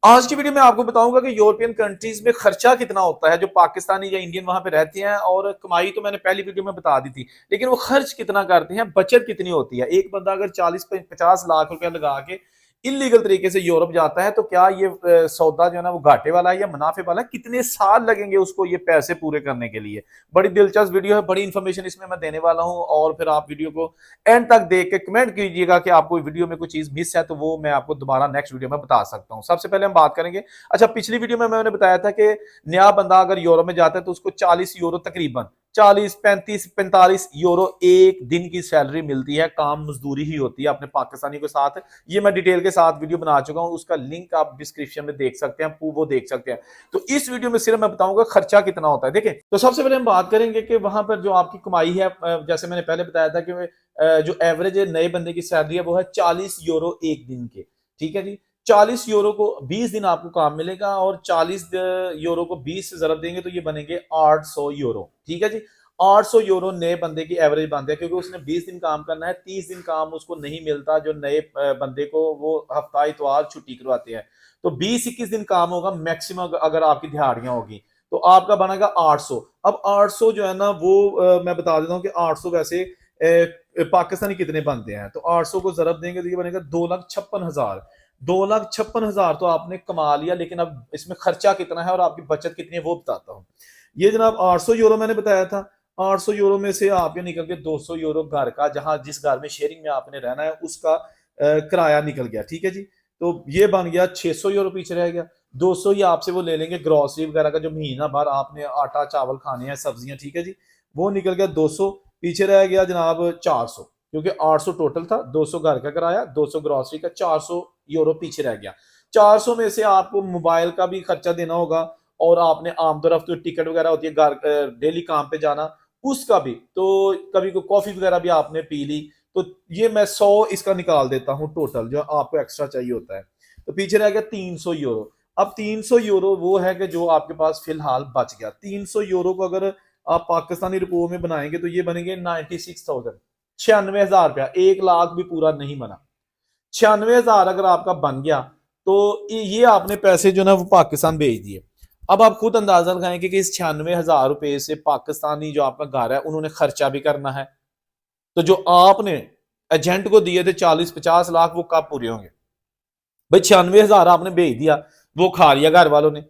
आज की वीडियो में आपको बताऊंगा कि यूरोपियन कंट्रीज में खर्चा कितना होता है जो पाकिस्तानी या इंडियन वहां पे रहते हैं। और कमाई तो मैंने पहली वीडियो में बता दी थी, लेकिन वो खर्च कितना करते हैं, बचत कितनी होती है। एक बंदा अगर 40-50 लाख रुपया लगा के इलीगल तरीके से यूरोप जाता है तो क्या ये सौदा जो है ना वो घाटे वाला है या मुनाफे वाला है, कितने साल लगेंगे उसको ये पैसे पूरे करने के लिए। बड़ी दिलचस्प वीडियो है, बड़ी इंफॉर्मेशन इसमें मैं देने वाला हूं। और फिर आप वीडियो को एंड तक देख के कमेंट कीजिएगा कि आपको वीडियो में कोई चीज मिस है तो वो मैं आपको दोबारा नेक्स्ट वीडियो में बता सकता हूं। सबसे पहले हम बात करेंगे, अच्छा पिछली वीडियो में मैंने बताया था कि नया बंदा अगर यूरो में जाता है तो उसको 40 यूरो, तकरीबन 40, 35, 45 यूरो एक दिन की सैलरी मिलती है। काम मजदूरी ही होती है अपने पाकिस्तानी के साथ। ये मैं डिटेल के साथ वीडियो बना चुका हूं, उसका लिंक आप डिस्क्रिप्शन में देख सकते हैं, वो देख सकते हैं। तो इस वीडियो में सिर्फ मैं बताऊंगा खर्चा कितना होता है। देखें, तो सबसे पहले हम बात करेंगे कि वहां पर जो आपकी कमाई है, जैसे मैंने पहले बताया था कि जो एवरेज नए बंदे की सैलरी है वो है 40 यूरो एक दिन के। ठीक है जी, 40 यूरो को 20 दिन आपको काम मिलेगा और 40 यूरो को 20 से जरब देंगे तो ये बनेंगे 800 यूरो। ठीक है जी, 800 यूरो नए बंदे की एवरेज बनते हैं, क्योंकि उसने 20 दिन काम करना है, 30 दिन काम उसको नहीं मिलता। जो नए बंदे को वो हफ्ता इतवार छुट्टी करवाते हैं, तो 20-21 दिन काम होगा मैक्सिमम अगर आपकी दिहाड़ियां होगी तो आपका बनेगा 800। अब 800 जो है ना वो मैं बता देता हूँ कि 800 वैसे पाकिस्तानी कितने बनते हैं, तो 800 को जरब देंगे तो ये बनेगा 2,56,000। 2,56,000 तो आपने कमा लिया, लेकिन अब इसमें खर्चा कितना है और आपकी बचत कितनी है वो बताता हूँ। ये जनाब 800 यूरो मैंने बताया था। 800 यूरो में से आपके निकल के 200 यूरो घर का, जहां जिस घर में शेयरिंग में आपने रहना है उसका किराया निकल गया। ठीक है जी, तो ये बन गया 600 यूरो, पीछे रह गया 200 ही आपसे वो ले लेंगे ग्रोसरी वगैरह का, जो महीना भर आपने आटा चावल खाने हैं, सब्जियां। ठीक है जी, वो निकल गया 200, पीछे रह गया जनाब 400, क्योंकि 800 टोटल था, 200 घर का किराया, 200 ग्रोसरी का, 400 यूरो पीछे रह गया। 400 में से आपको मोबाइल का भी खर्चा देना होगा और आपने आमदरफ्त जो टिकट वगैरह होती है घर डेली काम पे जाना उसका भी, तो कभी को कॉफी वगैरह भी आपने पी ली, तो ये मैं 100 इसका निकाल देता हूँ टोटल जो आपको एक्स्ट्रा चाहिए होता है। तो पीछे रह गया 300 यूरो। अब 300 यूरो वो है कि जो आपके पास फिलहाल बच गया। 300 यूरो को अगर आप पाकिस्तानी रुपयों में बनाएंगे तो ये बनेंगे 96,000, 96,000 रुपया। 1 लाख भी पूरा नहीं बना, 96,000 अगर आपका बन गया तो ये आपने पैसे जो ना वो पाकिस्तान भेज दिए। अब आप खुद अंदाजा लगाएंगे कि इस 96,000 रुपए से पाकिस्तानी जो आपका घर है उन्होंने खर्चा भी करना है, तो जो आपने एजेंट को दिए थे 40-50 लाख वो कब पूरे होंगे भाई। 96,000 आपने भेज दिया, वो खा लिया घर वालों ने,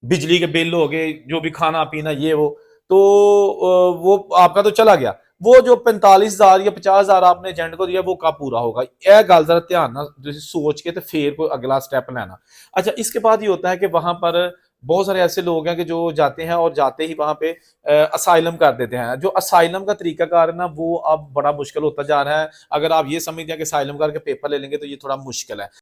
बिजली के बिल हो गए, जो भी खाना पीना ये वो, तो वो आपका तो चला गया। वो जो 45,000 या 50,000 आपने एजेंट को दिया वो कब पूरा होगा, यह गल जरा ध्यान ना सोच के तो फिर कोई अगला स्टेप लेना। अच्छा, इसके बाद ये होता है कि वहां पर बहुत सारे ऐसे लोग हैं कि जो जाते हैं और जाते ही वहां पे असाइलम कर देते हैं। जो असाइलम का तरीकाकार है ना वो अब बड़ा मुश्किल होता जा रहा है। अगर आप ये समझते हैं कि असाइलम करके पेपर ले लेंगे तो ये थोड़ा मुश्किल है।